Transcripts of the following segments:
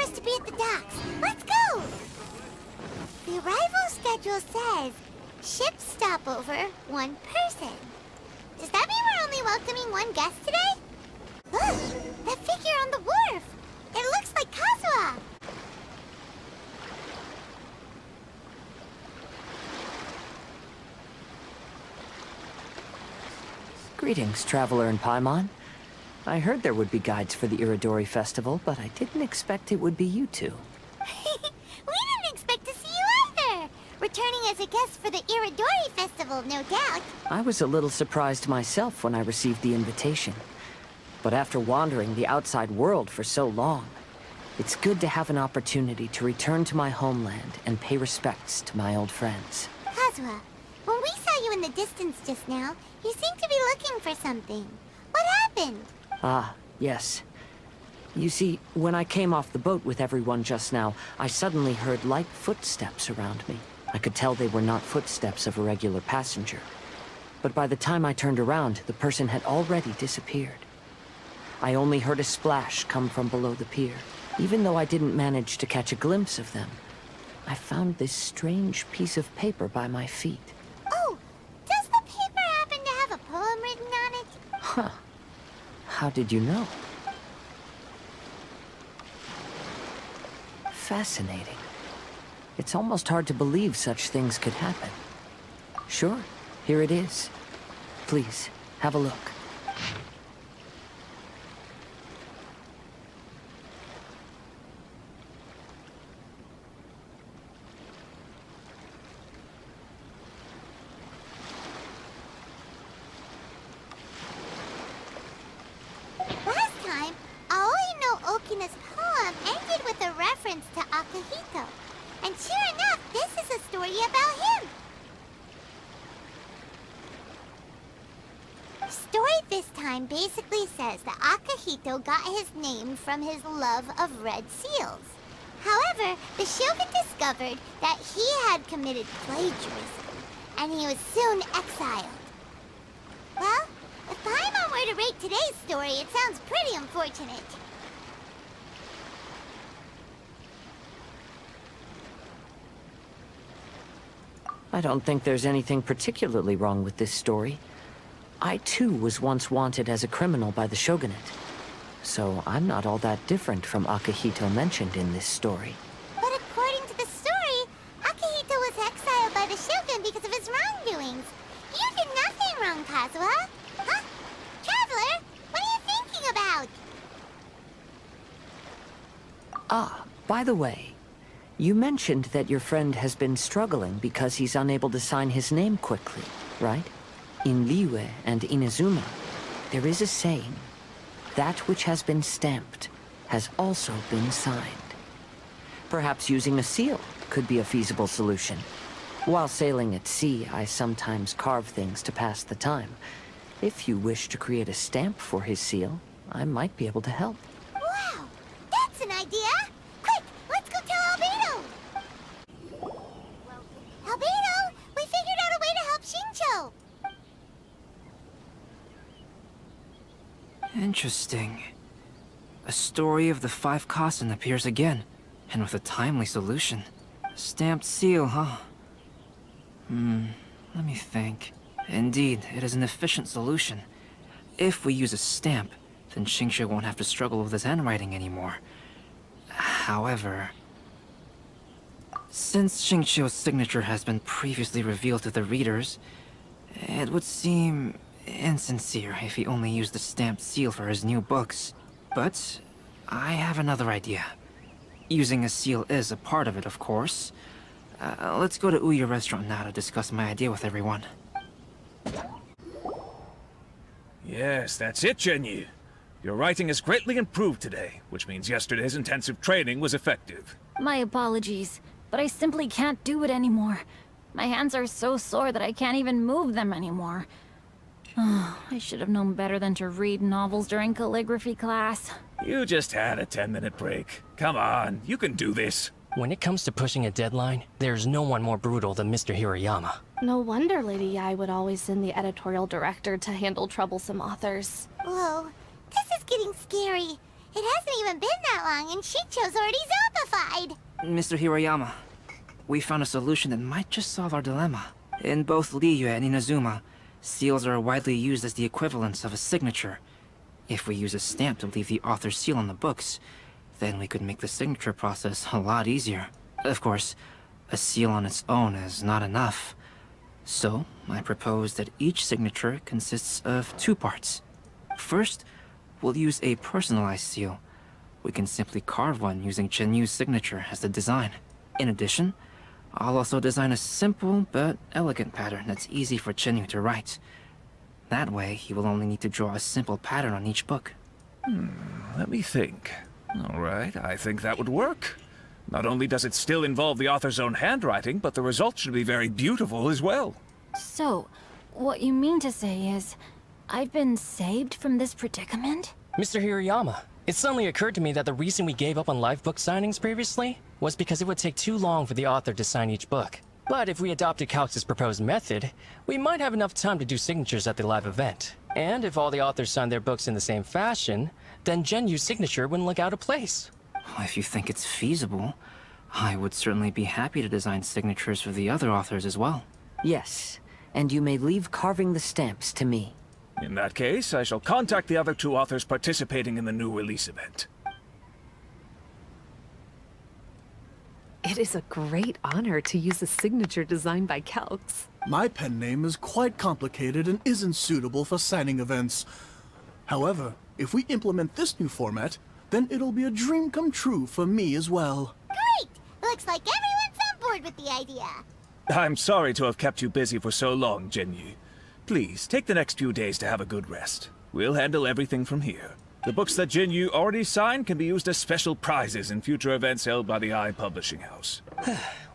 us to be at the docks. Let's go! The arrival schedule says ship stopover, 1 person. Does that mean we're only welcoming 1 guest today? Look! That figure on the wharf! It looks like Kazuha! Greetings, Traveler in Paimon. I heard there would be guides for the Irodori festival, but I didn't expect it would be you two. We didn't expect to see you either! Returning as a guest for the Irodori festival, no doubt. I was a little surprised myself when I received the invitation. But after wandering the outside world for so long, it's good to have an opportunity to return to my homeland and pay respects to my old friends. Kazuha, when we saw you in the distance just now, you seemed to be looking for something. What happened? Ah, yes. You see, when I came off the boat with everyone just now, I suddenly heard light footsteps around me. I could tell they were not footsteps of a regular passenger. But by the time I turned around, the person had already disappeared. I only heard a splash come from below the pier. Even though I didn't manage to catch a glimpse of them, I found this strange piece of paper by my feet. Oh, does the paper happen to have a poem written on it? Huh. How did you know? Fascinating. It's almost hard to believe such things could happen. Sure, here it is. Please, have a look. Last time, Aoi no Okina's poem ended with a reference to Akihito. And sure enough, this is a story about him. The story this time basically says that Akihito got his name from his love of red seals. However, the shogun discovered that he had committed plagiarism, and he was soon exiled. Well, if Paimon were to rate today's story, it sounds pretty unfortunate. I don't think there's anything particularly wrong with this story. I too was once wanted as a criminal by the shogunate. So I'm not all that different from Akihito mentioned in this story. But according to the story, Akihito was exiled by the shogun because of his wrongdoings. You did nothing wrong, Kazuha. Huh? Traveler, what are you thinking about? Ah, by the way, you mentioned that your friend has been struggling because he's unable to sign his name quickly, right? In Liyue and Inazuma, there is a saying, that which has been stamped has also been signed. Perhaps using a seal could be a feasible solution. While sailing at sea, I sometimes carve things to pass the time. If you wish to create a stamp for his seal, I might be able to help. Wow, that's an idea! Quick, let's go tell Albedo! Albedo, we figured out a way to help Shincho! Interesting. A story of the 5 Kasen appears again, and with a timely solution. A stamped seal, huh? Let me think. Indeed, it is an efficient solution. If we use a stamp, then Xingqiu won't have to struggle with his handwriting anymore. However, since Xingqiu's signature has been previously revealed to the readers, it would seem insincere if he only used the stamped seal for his new books. But I have another idea. Using a seal is a part of it, of course. Let's go to Ouya restaurant now to discuss my idea with everyone. Yes, that's it, Zhenyu. Your writing has greatly improved today, which means yesterday's intensive training was effective. My apologies, but I simply can't do it anymore. My hands are so sore that I can't even move them anymore. Oh, I should have known better than to read novels during calligraphy class. You just had a 10-minute break. Come on, you can do this. When it comes to pushing a deadline, there's no one more brutal than Mr. Hirayama. No wonder Lady Yai would always send the editorial director to handle troublesome authors. Whoa, this is getting scary. It hasn't even been that long and Shicho's already zombified. Mr. Hiroyama, we found a solution that might just solve our dilemma. In both Liyue and Inazuma, seals are widely used as the equivalents of a signature. If we use a stamp to leave the author's seal on the books, then we could make the signature process a lot easier. Of course, a seal on its own is not enough. So, I propose that each signature consists of two parts. First, we'll use a personalized seal. We can simply carve one using Chenyu's signature as the design. In addition, I'll also design a simple but elegant pattern that's easy for Chenyu to write. That way, he will only need to draw a simple pattern on each book. Let me think. All right, I think that would work. Not only does it still involve the author's own handwriting, but the result should be very beautiful as well. So, what you mean to say is, I've been saved from this predicament? Mr. Hirayama, it suddenly occurred to me that the reason we gave up on live book signings previously was because it would take too long for the author to sign each book. But if we adopted Calx's proposed method, we might have enough time to do signatures at the live event. And if all the authors signed their books in the same fashion, then Genyu's signature wouldn't look out of place. If you think it's feasible, I would certainly be happy to design signatures for the other authors as well. Yes, and you may leave carving the stamps to me. In that case, I shall contact the other two authors participating in the new release event. It is a great honor to use a signature designed by Calx. My pen name is quite complicated and isn't suitable for signing events. However, if we implement this new format, then it'll be a dream come true for me as well. Great! Looks like everyone's on board with the idea. I'm sorry to have kept you busy for so long, Genyu. Please, take the next few days to have a good rest. We'll handle everything from here. The books that Genyu already signed can be used as special prizes in future events held by the Eye Publishing House.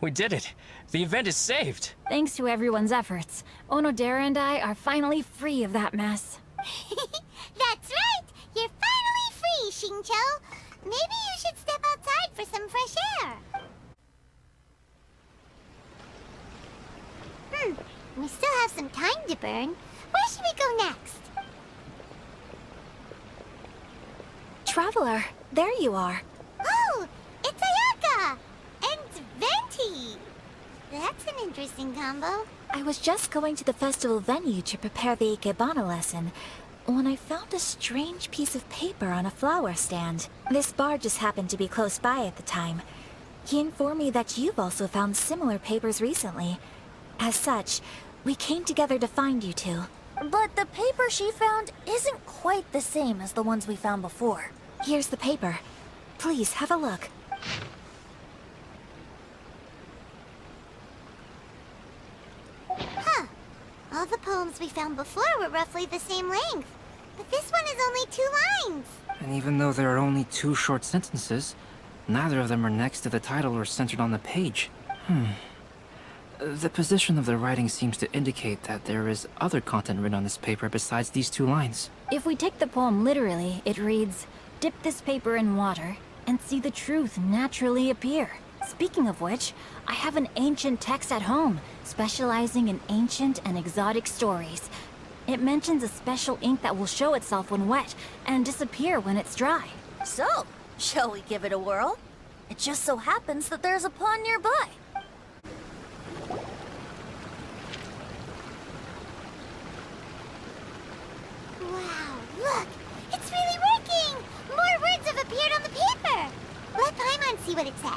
We did it. The event is saved. Thanks to everyone's efforts, Onodera and I are finally free of that mess. That's right! You're finally free, Xingqiu! Maybe you should step outside for some fresh air. We still have some time to burn. Where should we go next? Traveler, there you are. Oh, it's Ayaka! And Venti! That's an interesting combo. I was just going to the festival venue to prepare the Ikebana lesson when I found a strange piece of paper on a flower stand. This bar just happened to be close by at the time. He informed me that you've also found similar papers recently. As such, we came together to find you two. But the paper she found isn't quite the same as the ones we found before. Here's the paper. Please, have a look. Huh. All the poems we found before were roughly the same length. But this one is only 2 lines. And even though there are only 2 short sentences, neither of them are next to the title or centered on the page. The position of the writing seems to indicate that there is other content written on this paper besides these 2 lines. If we take the poem literally, it reads, "Dip this paper in water and see the truth naturally appear." Speaking of which, I have an ancient text at home, specializing in ancient and exotic stories. It mentions a special ink that will show itself when wet and disappear when it's dry. So, shall we give it a whirl? It just so happens that there's a pond nearby. Wow, look! It's really working! More words have appeared on the paper! Let Paimon see what it says.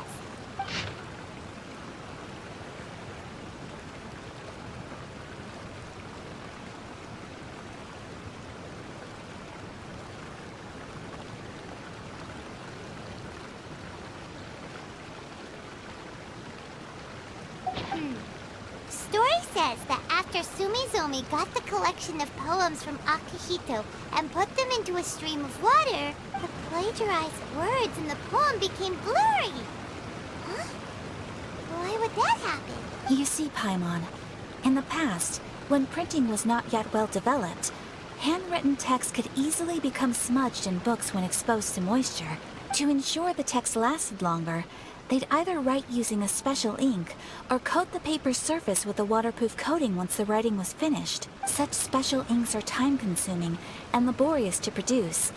Story says that after Sumizomi got the collection of poems from Akihito and put them into a stream of water, the plagiarized words in the poem became blurry. Huh? Why would that happen? You see, Paimon, in the past, when printing was not yet well developed, handwritten text could easily become smudged in books when exposed to moisture. To ensure the text lasted longer, they'd either write using a special ink or coat the paper's surface with a waterproof coating once the writing was finished. Such special inks are time-consuming and laborious to produce.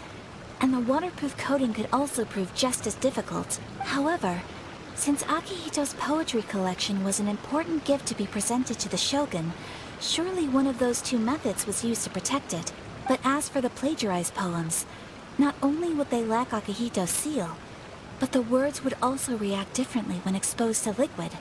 and the waterproof coating could also prove just as difficult. However, since Akihito's poetry collection was an important gift to be presented to the Shogun, surely one of those two methods was used to protect it. But as for the plagiarized poems, not only would they lack Akihito's seal, but the words would also react differently when exposed to liquid.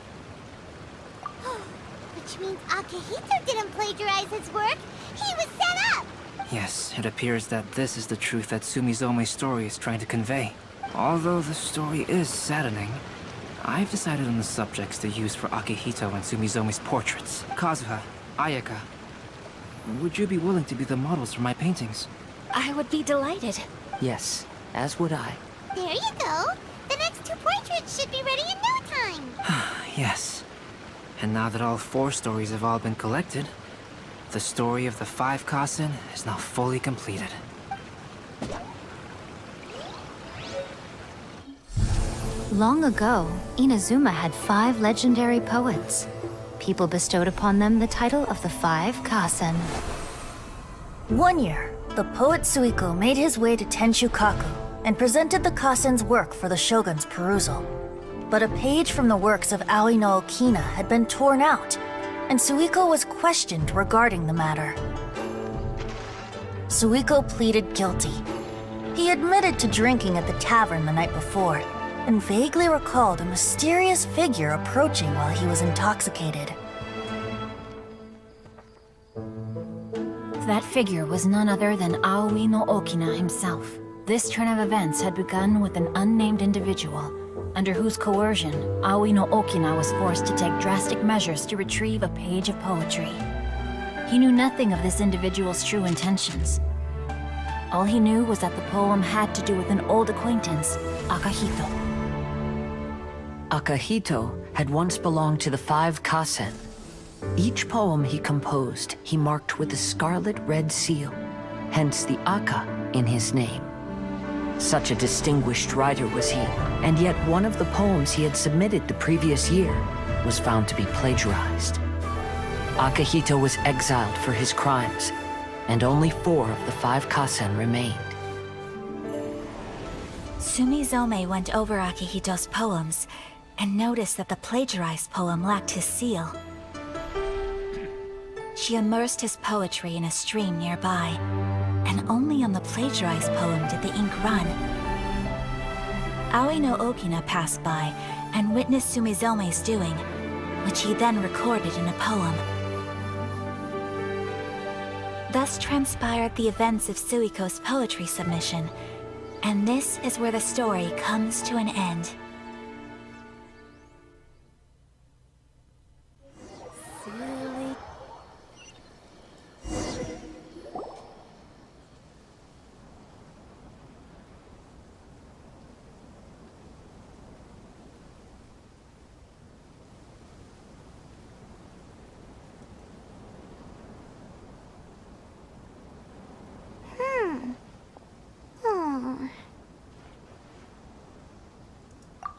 Which means Akihito didn't plagiarize his work. He was set up! Yes, it appears that this is the truth that Sumizome's story is trying to convey. Although the story is saddening, I've decided on the subjects to use for Akihito and Sumizome's portraits. Kazuha, Ayaka, would you be willing to be the models for my paintings? I would be delighted. Yes, as would I. There you go. The next two portraits should be ready in no time. Yes. And now that all 4 stories have all been collected, the story of the 5 Kasen is now fully completed. Long ago, Inazuma had 5 legendary poets. People bestowed upon them the title of the 5 Kasen. One year, the poet Suiko made his way to Tenshukaku and presented the Kasen's work for the Shogun's perusal. But a page from the works of Aoi no Okina had been torn out, and Suiko was questioned regarding the matter. Suiko pleaded guilty. He admitted to drinking at the tavern the night before, and vaguely recalled a mysterious figure approaching while he was intoxicated. That figure was none other than Aoi no Okina himself. This turn of events had begun with an unnamed individual, under whose coercion, Aoi no Okina was forced to take drastic measures to retrieve a page of poetry. He knew nothing of this individual's true intentions. All he knew was that the poem had to do with an old acquaintance, Akihito. Akihito had once belonged to the 5 Kasen. Each poem he composed, he marked with a scarlet red seal, hence the Aka in his name. Such a distinguished writer was he, and yet one of the poems he had submitted the previous year was found to be plagiarized. Akihito was exiled for his crimes, and only 4 of the 5 Kasen remained. Sumizome went over Akihito's poems and noticed that the plagiarized poem lacked his seal. She immersed his poetry in a stream nearby, and only on the plagiarized poem did the ink run. Aoi no Okina passed by and witnessed Sumizome's doing, which he then recorded in a poem. Thus transpired the events of Suiko's poetry submission, and this is where the story comes to an end.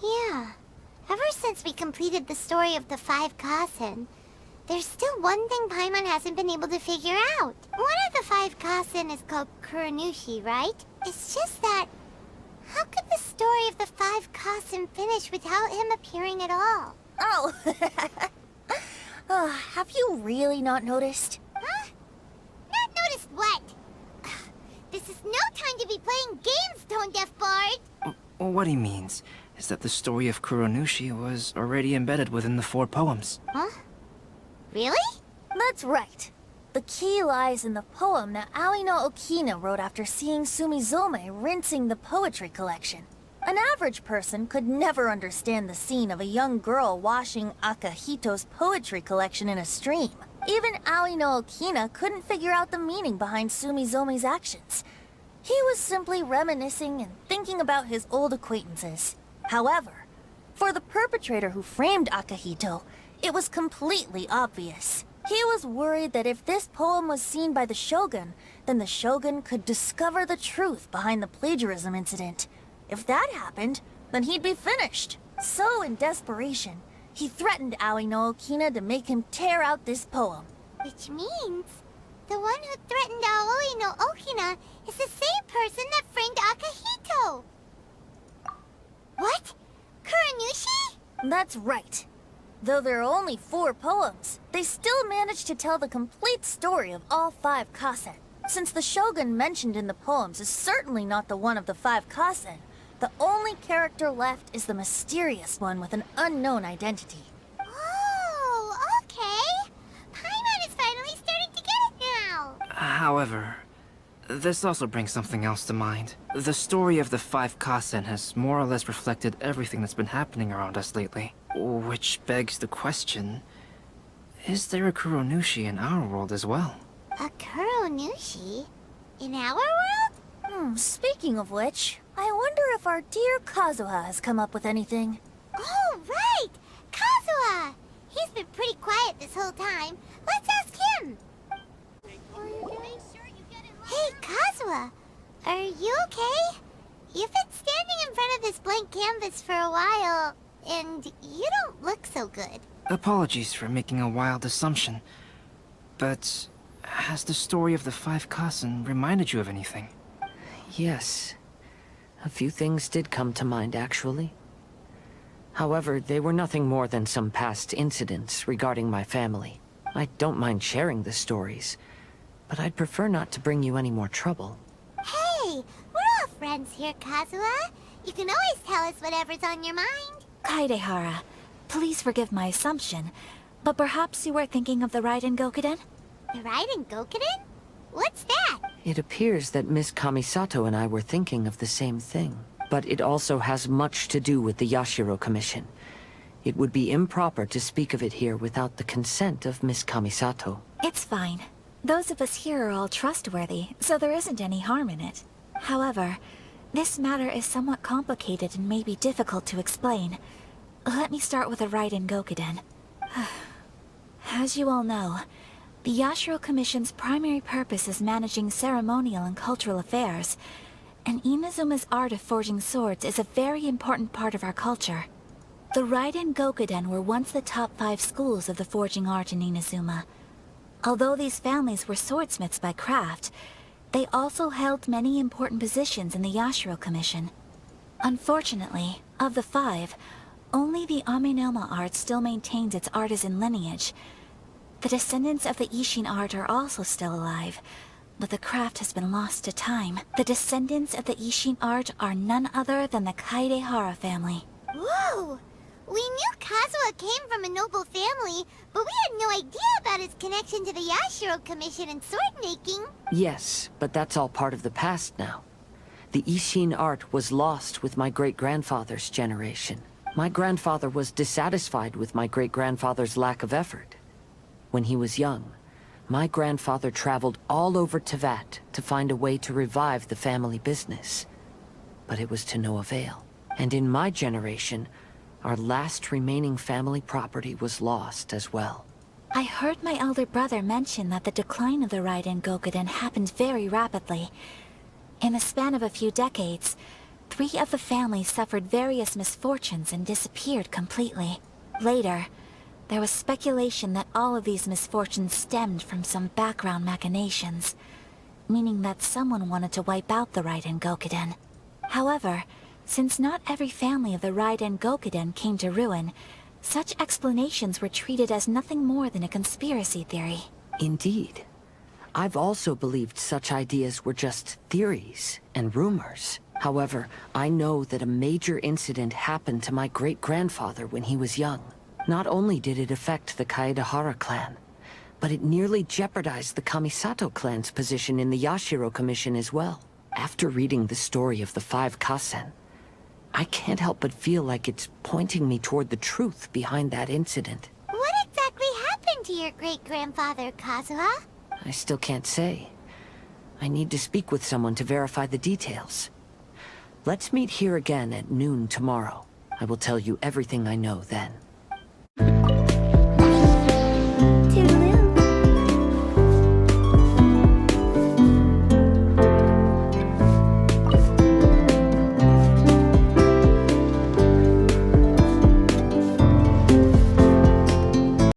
Yeah. Ever since we completed the story of the 5 Kasen, there's still one thing Paimon hasn't been able to figure out. One of the 5 Kasen is called Kuronushi, right? It's just that, how could the story of the 5 Kasen finish without him appearing at all? Oh! Have you really not noticed? Huh? Not noticed what? This is no time to be playing games, Tone Deaf Bard! What he means is that the story of Kuronushi was already embedded within the 4 poems. Huh? Really? That's right. The key lies in the poem that Aoi no Okina wrote after seeing Sumizome rinsing the poetry collection. An average person could never understand the scene of a young girl washing Akihito's poetry collection in a stream. Even Aoi no Okina couldn't figure out the meaning behind Sumizome's actions. He was simply reminiscing and thinking about his old acquaintances. However, for the perpetrator who framed Akihito, it was completely obvious. He was worried that if this poem was seen by the Shogun, then the Shogun could discover the truth behind the plagiarism incident. If that happened, then he'd be finished. So in desperation, he threatened Aoi no Okina to make him tear out this poem. Which means The one who threatened Aoi no Okina is the same person that framed Akahito! What? Kuranushi? That's right. Though there are only 4 poems, they still managed to tell the complete story of all 5 Kasen. Since the shogun mentioned in the poems is certainly not the one of the 5 Kasen, the only character left is the mysterious one with an unknown identity. Oh, okay. Paimon is finally starting to get it now. However, this also brings something else to mind. The story of the 5 Kasen has more or less reflected everything that's been happening around us lately. Which begs the question, is there a Kuronushi in our world as well? A Kuronushi? In our world? Speaking of which, I wonder if our dear Kazuha has come up with anything. Oh, right! Kazuha! He's been pretty quiet this whole time. Let's ask him! Hey, Kazuha! Are you okay? You've been standing in front of this blank canvas for a while, and you don't look so good. Apologies for making a wild assumption, but has the story of the 5 Kasen reminded you of anything? Yes. A few things did come to mind, actually. However, they were nothing more than some past incidents regarding my family. I don't mind sharing the stories, but I'd prefer not to bring you any more trouble. Hey, we're all friends here, Kazuha. You can always tell us whatever's on your mind. Kaidehara, please forgive my assumption, but perhaps you were thinking of the Raiden Gokuden? The Raiden Gokuden? What's that? It appears that Miss Kamisato and I were thinking of the same thing. But it also has much to do with the Yashiro Commission. It would be improper to speak of it here without the consent of Miss Kamisato. It's fine. Those of us here are all trustworthy, so there isn't any harm in it. However, this matter is somewhat complicated and may be difficult to explain. Let me start with the Raiden Gokuden. As you all know, the Yashiro Commission's primary purpose is managing ceremonial and cultural affairs, and Inazuma's art of forging swords is a very important part of our culture. The Raiden Gokuden were once the top 5 schools of the forging art in Inazuma. Although these families were swordsmiths by craft, they also held many important positions in the Yashiro Commission. Unfortunately, of the 5, only the Aminoma art still maintains its artisan lineage. The descendants of the Ishin art are also still alive, but the craft has been lost to time. The descendants of the Ishin art are none other than the Kaidehara family. Whoa! We knew Kazuha came from a noble family, but we had no idea about his connection to the Yashiro Commission and sword making. Yes, but that's all part of the past now. The Ishin art was lost with my great-grandfather's generation. My grandfather was dissatisfied with my great-grandfather's lack of effort. When he was young, my grandfather traveled all over Tevat to find a way to revive the family business. But it was to no avail. And in my generation, our last remaining family property was lost as well. I heard my elder brother mention that the decline of the Raiden Gokuden happened very rapidly. In the span of a few decades, 3 of the families suffered various misfortunes and disappeared completely. Later, there was speculation that all of these misfortunes stemmed from some background machinations, meaning that someone wanted to wipe out the Raiden Gokuden. However, since not every family of the Raiden Gokuden came to ruin, such explanations were treated as nothing more than a conspiracy theory. Indeed. I've also believed such ideas were just theories and rumors. However, I know that a major incident happened to my great-grandfather when he was young. Not only did it affect the Kaedehara clan, but it nearly jeopardized the Kamisato clan's position in the Yashiro Commission as well. After reading the story of the 5 Kasen, I can't help but feel like it's pointing me toward the truth behind that incident. What exactly happened to your great-grandfather, Kazuha? I still can't say. I need to speak with someone to verify the details. Let's meet here again at noon tomorrow. I will tell you everything I know then.